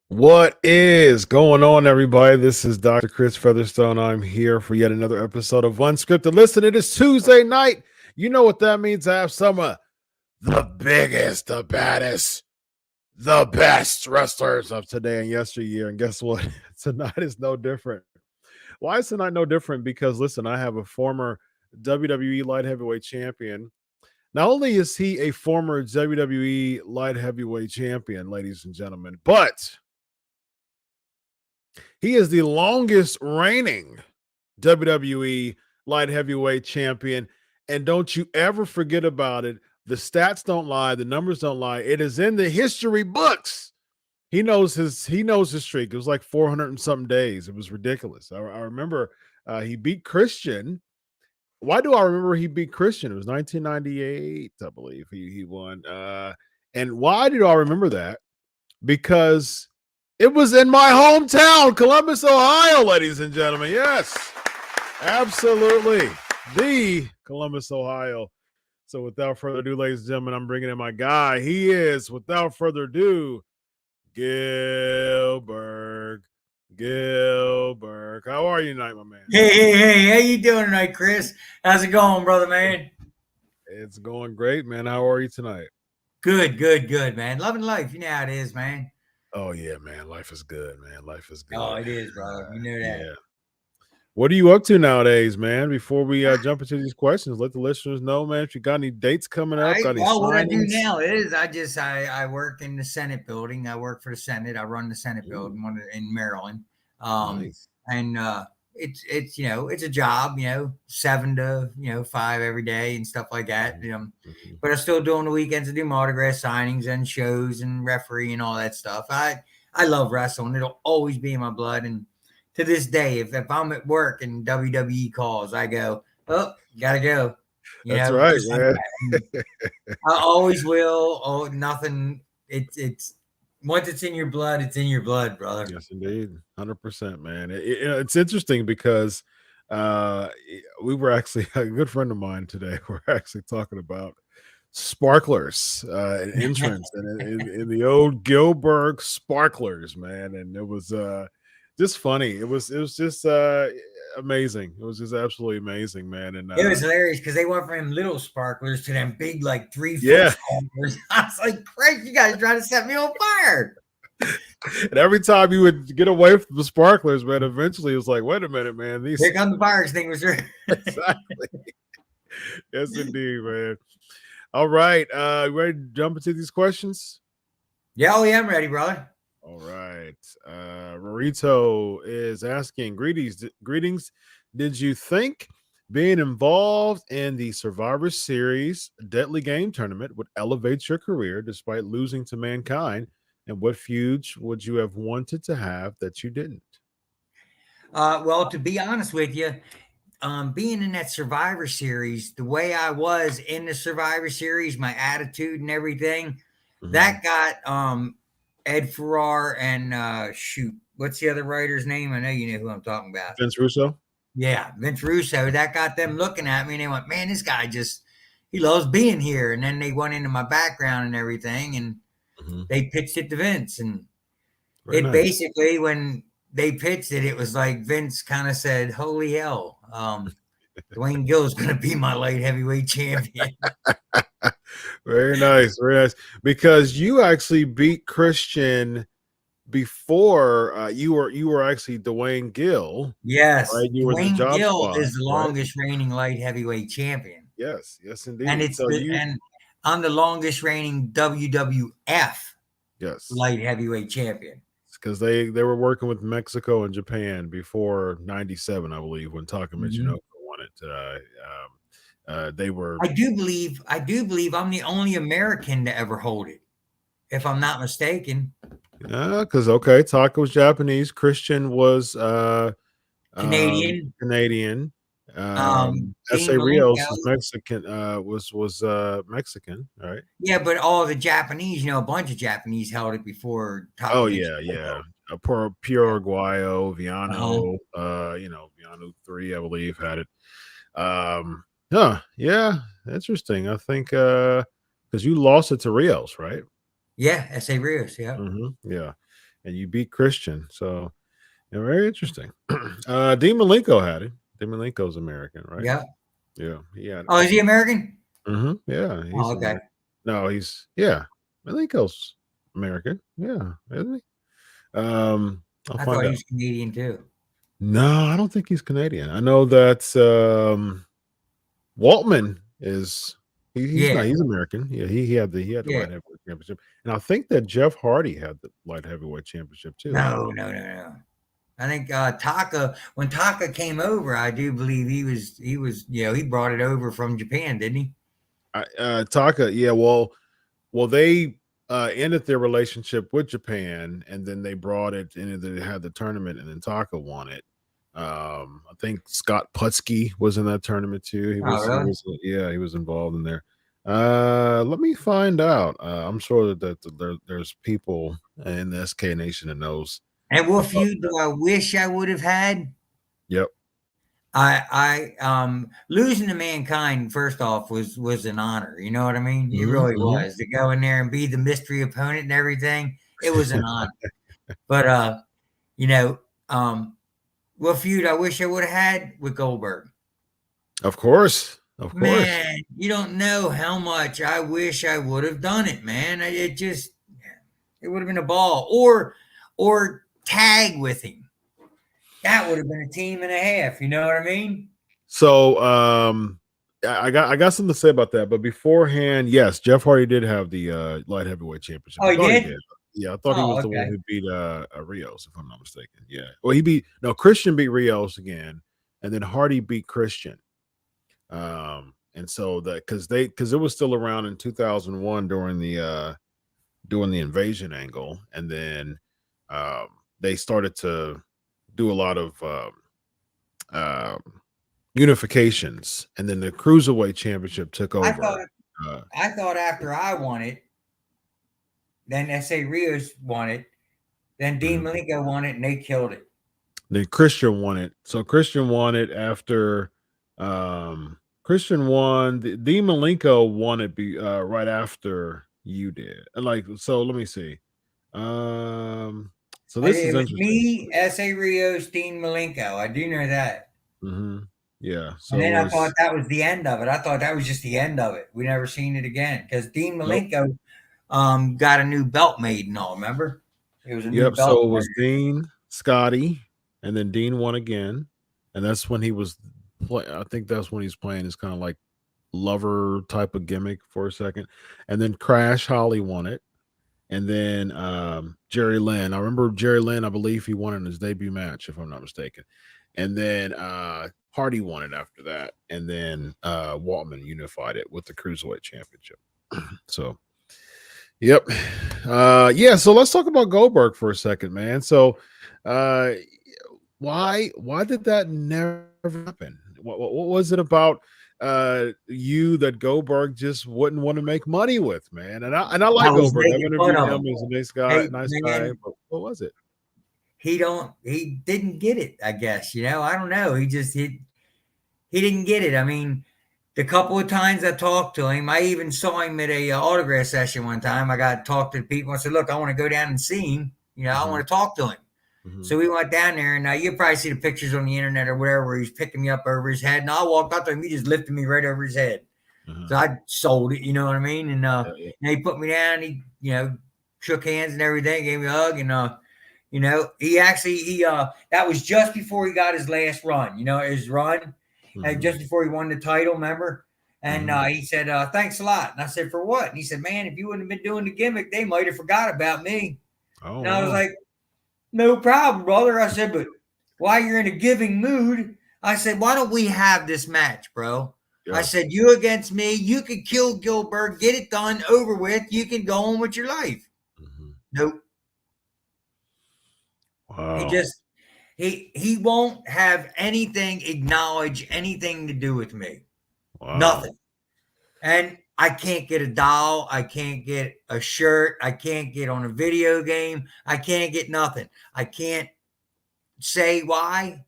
What is going on, everybody? This is Dr. Chris Featherstone. I'm here for yet another episode of UnSKripted. Listen, it is Tuesday night. You know what that means. I have some of the biggest, the baddest, the best wrestlers of today and yesteryear. And guess what? Tonight is no different. Why is tonight no different? Because, listen, I have a former WWE light heavyweight champion. Not only is he a former WWE light heavyweight champion, ladies and gentlemen, but he is the longest reigning WWE light heavyweight champion. And don't you ever forget about it. The stats don't lie. The numbers don't lie. It is in the history books. He knows his streak. It was like 400 and something days. It was ridiculous. I remember he beat Christian. Why do I remember he beat Christian? It was 1998, I believe he won. And why do I remember that? Because it was in my hometown, Columbus, Ohio, ladies and gentlemen. Yes, absolutely. The Columbus, Ohio. So without further ado, ladies and gentlemen, I'm bringing in my guy. He is, without further ado, Gillberg. Gillberg. How are you tonight, my man? Hey. How you doing tonight, Chris? How's it going, brother, man? It's going great, man. How are you tonight? Good, man. Loving life. You know how it is, man. Oh, yeah, man. Life is good, man. Life is good. Oh, it is, brother. You know that. Yeah. What are you up to nowadays, man? Before we jump into these questions, let the listeners know, man, if you got any dates coming up. What I do now is I work in the Senate building. I work for the Senate. I run the Senate building in Maryland. Nice. And it's it's a job, 7 to 5 every day and stuff like that. But I'm still doing the weekends to do autograph signings and shows and referee and all that stuff. I love wrestling. It'll always be in my blood. And to this day, if I'm at work and WWE calls, I go, oh, gotta go. That's right, man. I always will. Oh, nothing. It's once it's in your blood, it's in your blood, brother. Yes, indeed. 100%, man. It's interesting because we were actually, a good friend of mine today, we're actually talking about sparklers and entrance in the old Goldberg sparklers, man. And it was just funny. It was just amazing. It was just absolutely amazing, man. And it was hilarious because they went from them little sparklers to them big, like 3 foot sparklers. I was like, Craig, you guys trying to set me on fire. And every time you would get away from the sparklers, man, eventually it was like, wait a minute, man. These Here comes the fire extinguisher. exactly. Yes, indeed, man. All right. You ready to jump into these questions? Yeah, oh yeah, I'm ready, brother. All right. Rorito is asking, greetings. Did you think being involved in the Survivor Series Deadly Game tournament would elevate your career despite losing to Mankind? And what feuds would you have wanted to have that you didn't? Well, to be honest with you, being in that Survivor Series, the way I was in the Survivor Series, my attitude and everything, that got Ed Farrar and shoot, what's the other writer's name? I know you know who I'm talking about. Vince Russo? Yeah, Vince Russo. That got them looking at me and they went, man, this guy just, he loves being here. And then they went into my background and everything and they pitched it to Vince. And Very it nice. basically, when they pitched it, it was like Vince kind of said, holy hell, Dwayne Gill is going to be my light heavyweight champion. Very nice. Very nice. Because you actually beat Christian before you were actually Dwayne Gill. Yes, Right? You were the Dwayne job Gill squad, is the right? longest reigning light heavyweight champion, Yes, yes, indeed. and it's So and I'm the longest reigning WWF yes, light heavyweight champion. because they were working with Mexico and Japan before '97, I believe, when Taka Michinoku won it. They were. I do believe I'm the only American to ever hold it, if I'm not mistaken. Because okay, Taka was Japanese, Christian was Canadian. Canadian. Dean S.A. Rios Malenko. is Mexican. Was Mexican, right? Yeah, but all the Japanese, a bunch of Japanese held it before. Oh yeah, yeah. Pure Aguayo, Viano, Viano 3, I believe, had it. Yeah, interesting. I think because you lost it to Rios, right? Yeah, S.A. Rios, yeah. Yeah, and you beat Christian, so very interesting. Dean Malenko had it. Dean Malenko's American, right? Yeah. Yeah, he had it. Oh, is he American? Yeah, he's Oh, okay. American. No, Malenko's American. Yeah, isn't he? I thought he was Canadian too. No, I don't think he's Canadian. I know that Waltman is he's not, he's American. Yeah, he had the light heavyweight championship. And I think that Jeff Hardy had the light heavyweight championship too. No. I think when Taka came over, I do believe he was he brought it over from Japan, didn't he? Taka, yeah, well they ended their relationship with Japan, and then they brought it, and they had the tournament, and then Taka won it. I think Scott Putski was in that tournament too. He was he was involved in there. Let me find out. I'm sure that there's people in the SK Nation that knows. And what feud do I wish I would have had? Yep. I losing to Mankind, first off, was an honor. You know what I mean? It really was, to go in there and be the mystery opponent and everything. It was an honor. But what feud I wish I would have had with Goldberg? Of course. Man, you don't know how much I wish I would have done it, man. It would have been a ball. Or tag with him. That would have been a team and a half. You know what I mean? So I got something to say about that. But beforehand, yes, Jeff Hardy did have the light heavyweight championship. Oh, he did? Yeah, I thought he was the one who beat Rios, if I'm not mistaken. Yeah. Well, Christian beat Rios again, and then Hardy beat Christian. And so because it was still around in 2001 during the invasion angle, and then they started to do a lot of unifications, and then the cruiserweight championship took over. I thought after I won it, then S.A. Rios won it, then Dean Malenko won it, and they killed it. Then Christian won it. So Christian won it after Christian won. Dean Malenko won it right after you did. So let me see. So this is interesting. Me, S.A. Rios, Dean Malenko. I do know that. Yeah. So and then I thought that was the end of it. I thought that was just the end of it. We never seen it again because Dean Malenko got a new belt made and all. Remember? It was a new Yep. belt. So it was Dean, Scotty, and then Dean won again, and that's when he was I think that's when he's playing his kind of like lover type of gimmick for a second, and then Crash Holly won it, and then Jerry Lynn. I remember Jerry Lynn. I believe he won in his debut match, if I'm not mistaken, and then Hardy won it after that, and then Waltman unified it with the Cruiserweight Championship. So yep. Yeah, so let's talk about Goldberg for a second, man. So uh why did that never happen? What was it about you that Goldberg just wouldn't want to make money with, man? And I I like was Goldberg. I've making fun interviewed of him. him. He's a Hey, nice guy, man, but what was it? he didn't get it, I guess. I don't know. He didn't get it. I mean, the couple of times I talked to him, I even saw him at a autograph session one time. I got to talk to the people. I said, "Look, I want to go down and see him. I Hmm. want to talk to him." Hmm. So we went down there, and you'll probably see the pictures on the internet or whatever where he's picking me up over his head. And I walked up to him, he just lifted me right over his head. Uh-huh. So I sold it, you know what I mean? And Yeah, yeah. he put me down. He shook hands and everything, gave me a hug, and he actually that was just before he got his last run. His run, Mhm. just before he won the title. Remember? And Mhm. he said, "Thanks a lot." And I said, "For what?" And he said, "Man, if you wouldn't have been doing the gimmick, they might have forgot about me." Oh And I was wow. like, "No problem, brother." I said, "But while you're in a giving mood," I said, "why don't we have this match, bro?" I Yes. said, "You against me. You could kill Gillberg, get it done, over with. You can go on with your life." Mhm. Nope. He Wow. just he won't have anything acknowledge anything to do with me. Wow. Nothing. And I can't get a doll. I can't get a shirt. I can't get on a video game. I can't get nothing. I can't say why.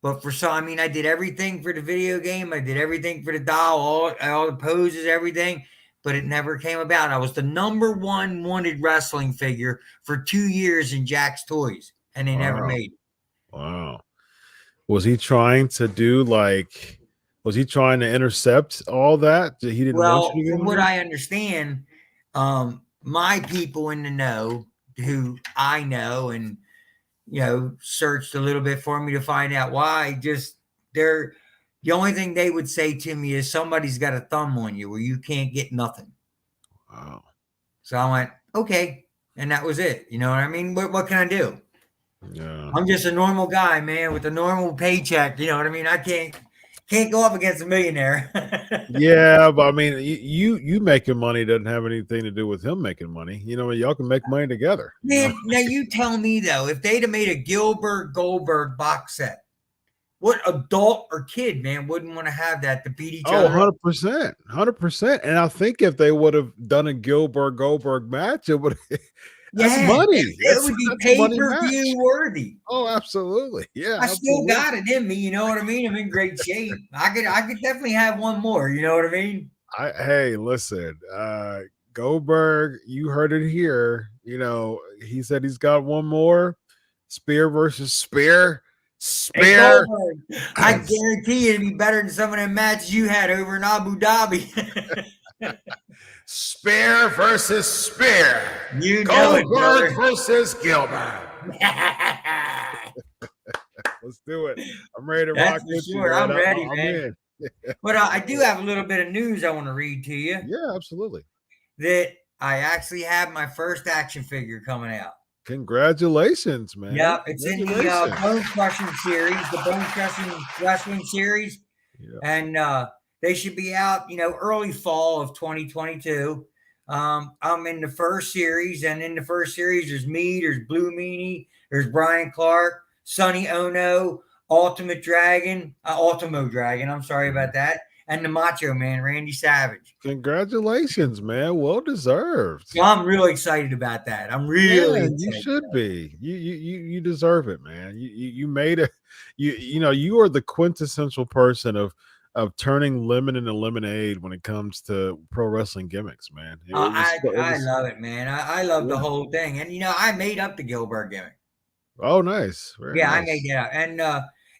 But I mean, I did everything for the video game. I did everything for the doll, all the poses, everything. But it never came about. I was the number one wanted wrestling figure for 2 years in Jack's Toys, and they never Wow. made it. Wow. Was he trying to do like was he trying to intercept all that? He didn't want Well, you to get from in what there? I understand, my people in the know, who I know and searched a little bit for me to find out why, just they're the only thing they would say to me is somebody's got a thumb on you where you can't get nothing. Wow. So I went, okay. And that was it. You know what I mean? What can I do? Yeah. I'm just a normal guy, man, with a normal paycheck. You know what I mean? I can't go up against a millionaire. Yeah, but I mean, you making money doesn't have anything to do with him making money. Y'all can make money together. Man, now you tell me though, if they'd have made a Gilbert Goldberg box set, what adult or kid, man, wouldn't want to have that to beat each Oh, other up? 100%. 100%. And I think if they would have done a Gilbert Goldberg match, it would that's Yeah, money. it would be That's a money pay-per-view match. worthy. Oh, absolutely. Yeah, I still absolutely. got it in me, you know what I mean? I'm in great shape. I could definitely have one more, you know what I mean? Hey, listen, Goldberg, you heard it here. He said he's got one more. Spear versus Spear. Hey Spear. Goldberg, I guarantee you it'd be better than some of them matches you had over in Abu Dhabi. Spear versus Spear. You know it, Goldberg brother. versus Gilbert. Let's do it. I'm ready to That's rock for with you, sure. man. I'm ready, I'm man. in. But I do have a little bit of news I want to read to you Yeah, absolutely. that I actually have my first action figure coming out. Congratulations, man. Yep, it's in the Congratulations. Bone Crushing series, the Bone Crushing Wrestling series, Yeah. and they should be out, early fall of 2022. I'm in the first series, and in the first series, there's me, there's Blue Meanie, there's Brian Clark, Sonny Ono, Ultimo Dragon. I'm sorry Mhm. about that, and the Macho Man, Randy Savage. Congratulations, man. Well deserved. So I'm really excited about that. I'm really Man, you excited. should be. You deserve it, man. You made it. You are the quintessential person of turning lemon into lemonade when it comes to pro wrestling gimmicks, man. It was it I was love it, man. I love the yeah. whole thing, and I made up the Gilbert gimmick. Oh, nice. Very Yeah, I made nice. that up. And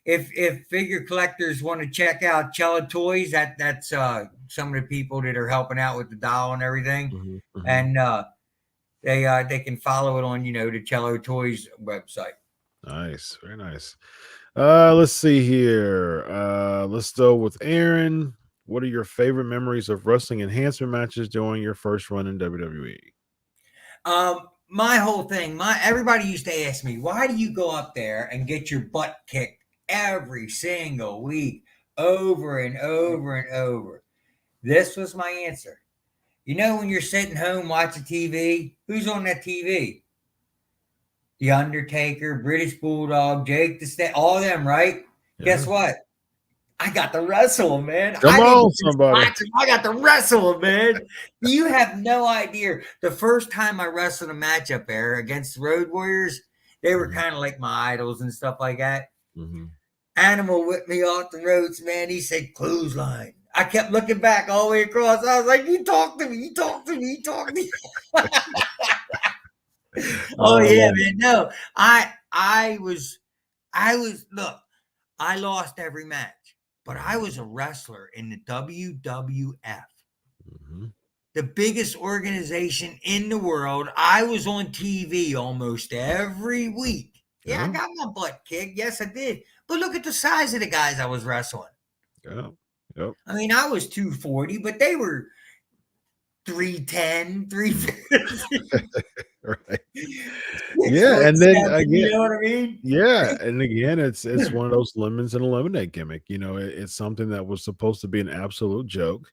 if figure collectors want to check out Cello Toys, that's some of the people that are helping out with the doll and everything. Mhm, mhm. And they can follow it on the Cello Toys website. Nice, very nice. Let's see here. Let's go with Aaron. What are your favorite memories of wrestling enhancement matches during your first run in WWE? My whole thing, everybody used to ask me, why do you go up there and get your butt kicked every single week, over and over and over? This was my answer. When you're sitting home watching TV, who's on that TV? The Undertaker, British Bulldog, Jake the Snake, all of them, right? Yeah. Guess what? I got to wrestle him, man. Come I didn't on, just somebody. watch him. I got to wrestle him, man. You have no idea. The first time I wrestled a match up there against the Road Warriors, they were kind of like my idols and stuff like that. Mm-hmm. Animal whipped me off the ropes, man. He said clothesline. I kept looking back all the way across. I was like, you talk to me, you talk to me, you talk to me. Oh yeah, man. No, I was look, I lost every match, but I was a wrestler in the WWF, Mm-hmm. the biggest organization in the world. I was on TV almost every week. Yeah, I got my butt kicked. Yes, I did. But look at the size of the guys I was wrestling. Yeah. Yep. I mean, I was 240, but they were 310, 350. Right. Yeah, and then again, you know what I mean? yeah, and again, it's one of those lemons and a lemonade gimmick. It's something that was supposed to be an absolute joke.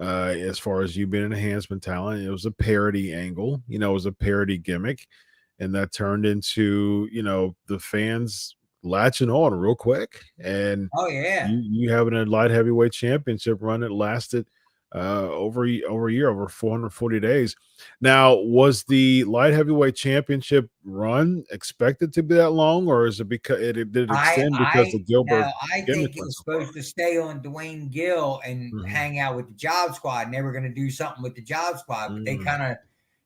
As far as you being an enhancement talent, it was a parody angle. It was a parody gimmick, and that turned into the fans latching on real quick. And Oh yeah, you having a light heavyweight championship run that lasted over a year, over 440 days. Now, was the light heavyweight championship run expected to be that long, or is it because did it extend because the Gillberg I gimmick think it went was so far? supposed to stay on Dwayne Gill and Mhm. hang out with the Job Squad, and they were going to do something with the Job Squad, but they Mhm. kind of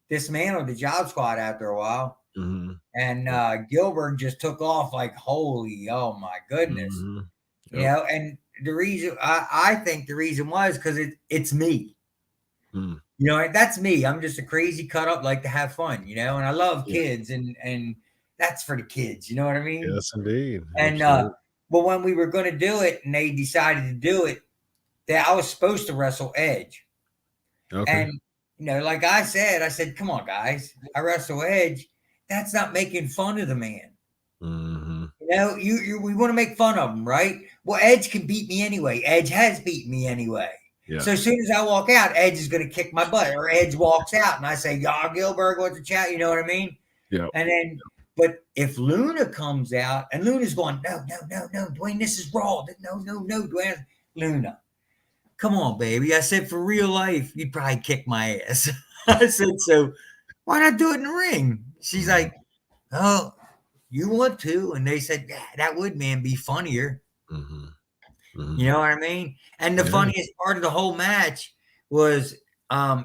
dismantled the Job Squad after a while, Mhm. and Yep. Gilbert just took off like holy, oh my goodness, Mhm. Yep. And the reason I think the reason was because it's me. Mm. That's me. I'm just a crazy cut up, like to have fun, and I love Yeah. kids, and that's for the kids. You know what I mean? Yes, indeed. And Absolutely. but when we were going to do it, and they decided to do it, that I was supposed to wrestle Edge, Okay. and like I said, come on, guys, I wrestle Edge. That's not making fun of the man. Mhm. We want to make fun of him, right? Well, Edge can beat me anyway. Edge has beaten me anyway. Yeah. So as soon as I walk out, Edge is going to kick my butt, or Edge walks out, and I say, "Y'all, Gillberg wants to chat." You know what I mean? Yep. And then, but if Luna comes out, and Luna's going, "No, no, no, no, Dwayne, this is raw. No, no, no, Dwayne, Luna, come on, baby." I said, "For real life, you'd probably kick my ass." I said, "So why not do it in the ring?" She's Mhm. like, "Oh, you want to?" And they said, "Yeah, that would, man, be funnier." Mhm. Mhm. You know what I mean? And the Yeah. funniest part of the whole match was,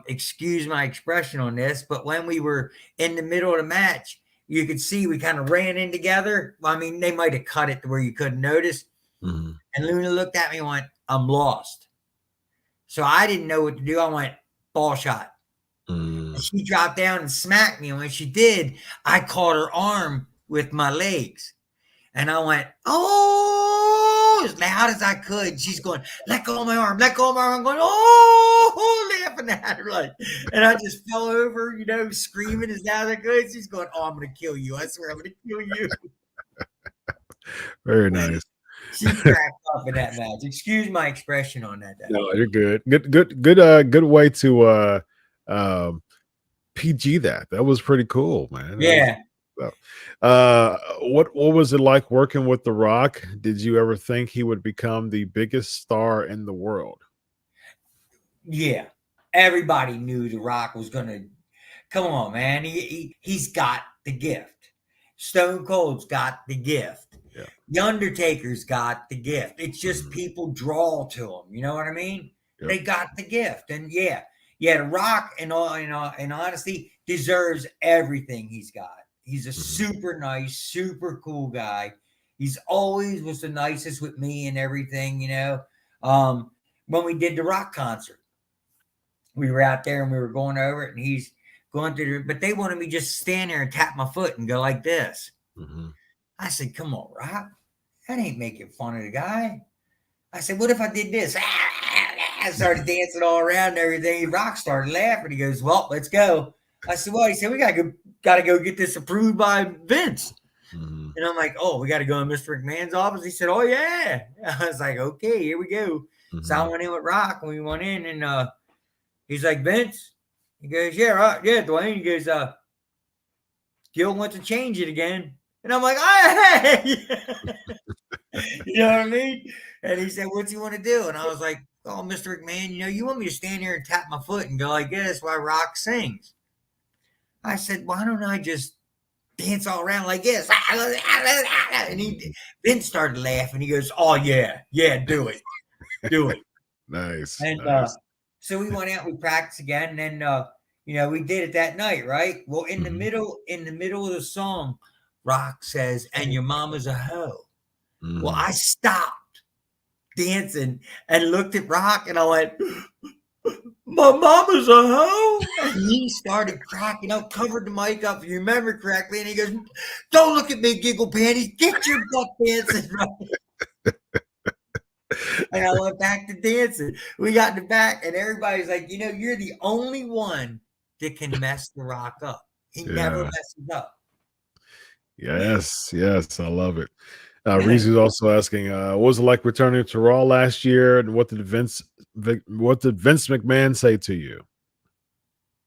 excuse my expression on this, but when we were in the middle of the match, you could see we kind of ran in together. Well, I mean, they might have cut it to where you couldn't notice. Mhm. And Luna looked at me and went, "I'm lost." So I didn't know what to do. I went, "Ball shot." Mm. And she dropped down and smacked me. And when she did, I caught her arm with my legs. And I went, "Oh," as loud as I could. She's going, "Let go of my arm, let go of my arm." I'm going, "Oh," laughing at her like, and I just fell over, screaming as loud as I could. She's going, "Oh, I'm going to kill you. I swear I'm going to kill you." Very nice. She cracked up in that match. Excuse my expression on that. No, you're good. Good way to um PG that. That was pretty cool, man. That was Yeah. what was it like working with The Rock? Did you ever think he would become the biggest star in the world? Yeah. Everybody knew The Rock was going to come on, man. He's got the gift. Stone Cold's got the gift. Yeah. The Undertaker's got the gift. It's just Mhm. people draw to him. You know what I mean? Yep. They got the gift, and yeah, The Rock, in honesty, deserves everything he's got. He's a Mhm. super nice, super cool guy. He's always was the nicest with me and everything. When we did the Rock concert, we were out there and we were going over it, and going through, but they wanted me just to stand there and tap my foot and go like this. Mm-hmm. I said, come on, Rock. That ain't making fun of the guy. I said, what if I did this? I started dancing all around and everything. Rock started laughing. He goes, well, let's go. I said, well, he said, we gotta go get this approved by Vince. Mm-hmm. And I'm like, oh, we got to go in Mr. McMahon's office. He said, oh, yeah. I was like, okay, here we go. Mm-hmm. So I went in with Rock, and we went in, and he's like, Vince? He goes, yeah, right. Yeah, Dwayne. He goes, Gil wants to change it again. And I'm like, hey! You know what I mean? And he said, what's he want to do? And I was like, oh, Mr. McMahon, you want me to stand here and tap my foot and go like this while Rock sings? I said, why don't I just dance all around like this? And Vince started laughing. He goes, oh, yeah, do it. Nice. And nice. so we went out, we practiced again, and then we did it that night, right? Well, in the middle of the song, Rock says, and your mama's a hoe. Mm-hmm. Well, I stopped dancing and looked at Rock, and I went, my mama's a hoe? And he started cracking up, covered the mic up, if you remember correctly, and he goes, don't look at me, giggle panties, get your butt dancing right. And I went back to dancing. We got in the back, and everybody's like, you're the only one that can mess the Rock up. He never messes up. Yes, I love it. Reese is also asking, what was it like returning to Raw last year, and what did Vince McMahon say to you?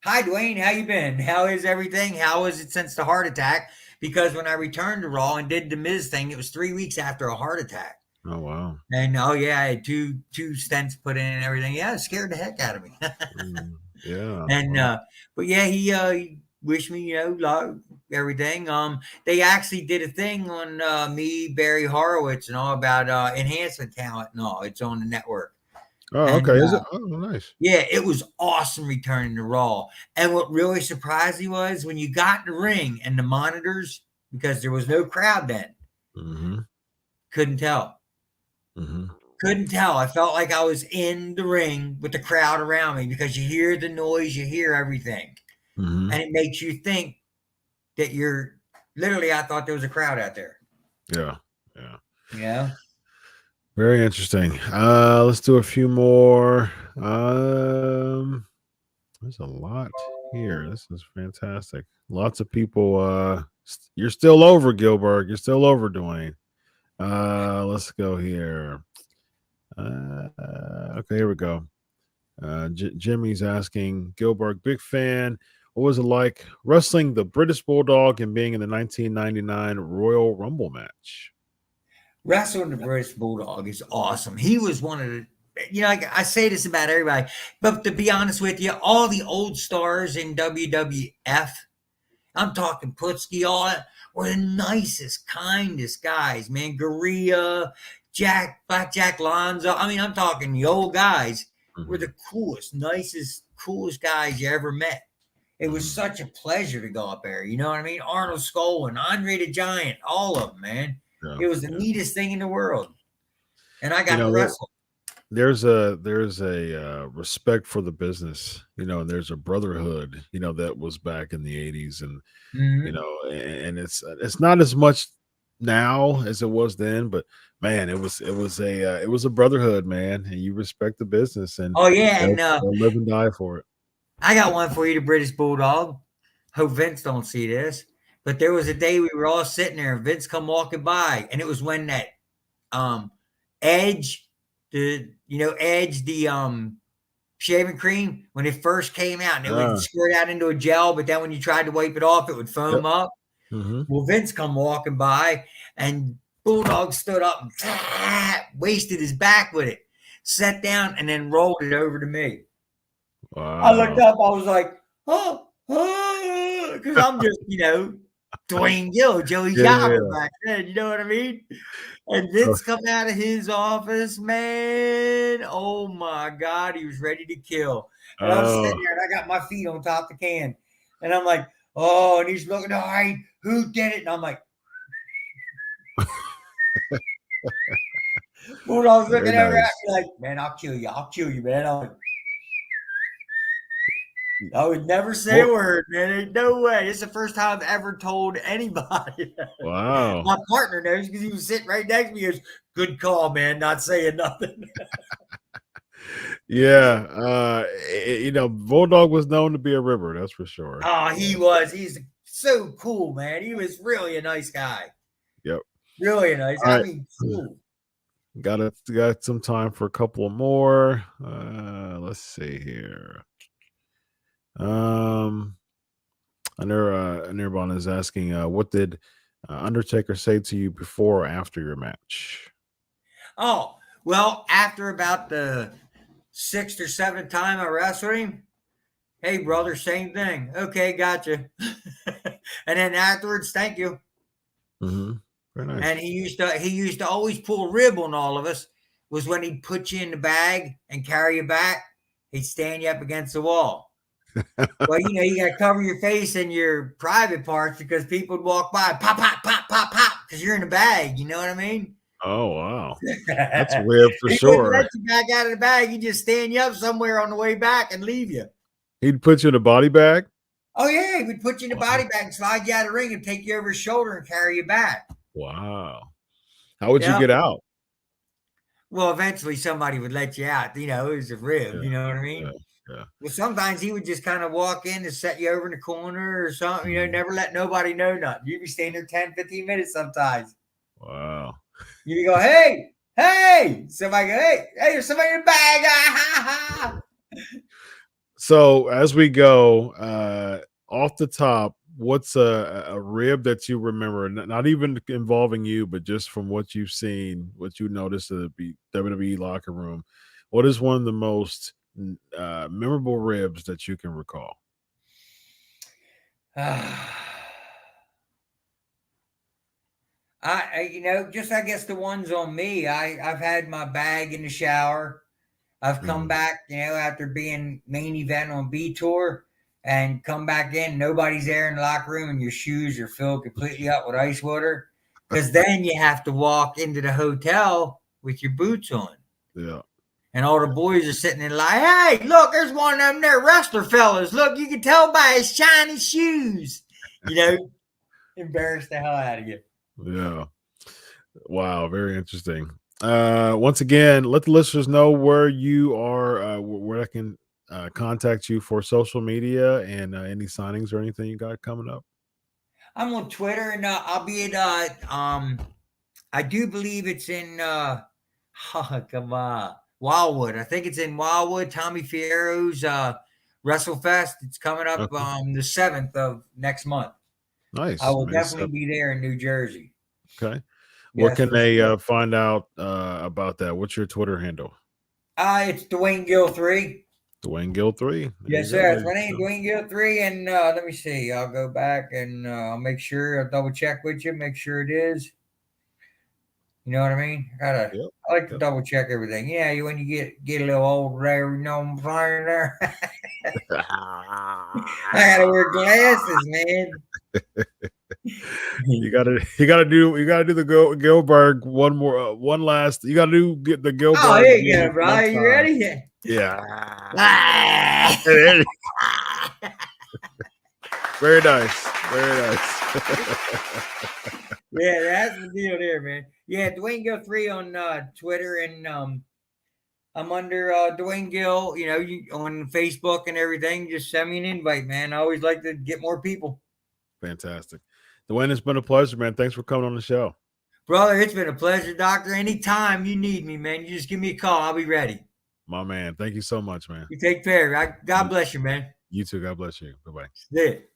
Hi, Dwayne. How you been? How is everything? How is it since the heart attack? Because when I returned to Raw and did the Miz thing, it was 3 weeks after a heart attack. Oh, wow. And I had two stents put in and everything. Yeah, it scared the heck out of me. Yeah. And but yeah, he wished me, luck, everything. They actually did a thing on me, Barry Horowitz, and all about enhancement talent and all. It's on the network. Oh, and, okay. Is it? Oh, nice. Yeah, it was awesome returning to Raw. And what really surprised me was when you got in the ring and the monitors, because there was no crowd then, couldn't tell. Couldn't tell. I felt like I was in the ring with the crowd around me because you hear the noise, you hear everything. And it makes you think that you're literally, I thought there was a crowd out there. Yeah. Yeah. Very interesting. Let's do a few more. There's a lot here. This is fantastic. Lots of people. You're still over, Gillberg. You're still over, Dwayne. Let's go here. Okay, here we go. Jimmy's asking, Gillberg, big fan. What was it like wrestling the British Bulldog and being in the 1999 Royal Rumble match? Wrestling the British Bulldog is awesome. He was one of the, I say this about everybody, but to be honest with you, all the old stars in WWF, I'm talking Putski, all that, were the nicest, kindest guys, man. Gorilla, Black Jack Lonzo. I mean, I'm talking the old guys were the coolest, nicest, coolest guys you ever met. It was such a pleasure to go up there. You know what I mean? Arnold Skolin, Andre the Giant, all of them, man. Yeah, it was the neatest thing in the world. And I got to wrestle. There's a respect for the business, and there's a brotherhood, that was back in the 80s. And, and it's not as much now as it was then, but man, it was a brotherhood, man. And you respect the business and they'll live and die for it. I got one for you, the British Bulldog. Hope Vince don't see this. But there was a day we were all sitting there and Vince come walking by, and it was when that Edge, the shaving cream, when it first came out, and it would squirt out into a gel, but then when you tried to wipe it off, it would foam up. Well, Vince come walking by, and Bulldog stood up and wasted his back with it, sat down, and then rolled it over to me. Wow. I looked up, I was like, because I'm just, Dwayne Gill, Joey Jobber back then, you know what I mean? And Vince come out of his office, man. Oh my God, he was ready to kill. And I'm sitting there and I got my feet on top of the can. And I'm like, and he's looking, all right, who did it? And I'm like, Bulldog's looking over at me like, man, I'll kill you, man. I'm like, I would never say a word, man. Ain't no way. It's the first time I've ever told anybody. Wow. My partner knows because he was sitting right next to me. He goes, "Good call, man. Not saying nothing." Yeah. Bulldog was known to be a ribber, that's for sure. Oh, he was. He's so cool, man. He was really a nice guy. Yep. Really nice. All I right. mean, cool. Got some time for a couple more. Let's see here. Anirban is asking, what did Undertaker say to you before or after your match? Oh, well, after about the 6th or 7th time I wrestled him, hey, brother, same thing. Okay, gotcha. And then afterwards, thank you. Mm-hmm. Very nice. And he used to always pull a rib on all of us. Was when he'd put you in the bag and carry you back. He'd stand you up against the wall. Well, you got to cover your face and your private parts because people would walk by, pop, pop, pop, pop, pop, because you're in the bag. You know what I mean? Oh, wow. That's weird for He sure. wouldn't let you back out of the bag. He'd just stand you up somewhere on the way back and leave you. He'd put you in a body bag? Oh, yeah. He would put you in the body bag and slide you out of the ring and take you over his shoulder and carry you back. Wow. How would you get out? Well, eventually somebody would let you out. It was a rib. Yeah, You know what I mean? Yeah. Well, sometimes he would just kind of walk in and set you over in the corner or something. Never let nobody know nothing. You'd be staying there 10, 15 minutes sometimes. Wow. You'd go, hey. Somebody go, hey, there's somebody in the bag. So as we go, off the top, what's a rib that you remember, not even involving you, but just from what you've seen, what you noticed at the WWE locker room? What is one of the most memorable ribs that you can recall? I guess the ones on me. I've had my bag in the shower. I've come back, after being main event on B Tour and come back in, nobody's there in the locker room and your shoes are filled completely up with ice water. Because then you have to walk into the hotel with your boots on. Yeah. And all the boys are sitting there like, hey, look, there's one of them there wrestler fellas. Look, you can tell by his shiny shoes. Embarrass the hell out of you. Yeah. Wow. Very interesting. Once again, let the listeners know where you are, where I can contact you for social media and any signings or anything you got coming up. I'm on Twitter and I'll be at I do believe it's in Wildwood. I think it's in Wildwood, Tommy Fierro's WrestleFest. It's coming up the 7th of next month. Nice. I will definitely be there in New Jersey. Okay. What can they find out about that? What's your Twitter handle? It's Dwayne Gill 3. Dwayne Gill 3. Yes, sir. It's my name, Dwayne Gill 3. And let me see. I'll go back and I'll make sure. I'll double check with you. Make sure it is. You know what I mean? I like to double check everything. Yeah, when you get a little old there, you know what I'm saying there? I gotta wear glasses, man. You gotta do the Gillberg one last. You gotta do the Gillberg. Oh, here you go, bro. Are you ready? Yeah. Very nice. Very nice. Yeah, that's the deal there, man. Yeah, Dwayne Gill 3 on Twitter, and I'm under Dwayne Gill, on Facebook and everything. Just send me an invite, man. I always like to get more people. Fantastic. Dwayne, it's been a pleasure, man. Thanks for coming on the show. Brother, it's been a pleasure, Doctor. Anytime you need me, man, you just give me a call. I'll be ready. My man. Thank you so much, man. You take care. God bless you, man. You too. God bless you. Bye-bye. That's it.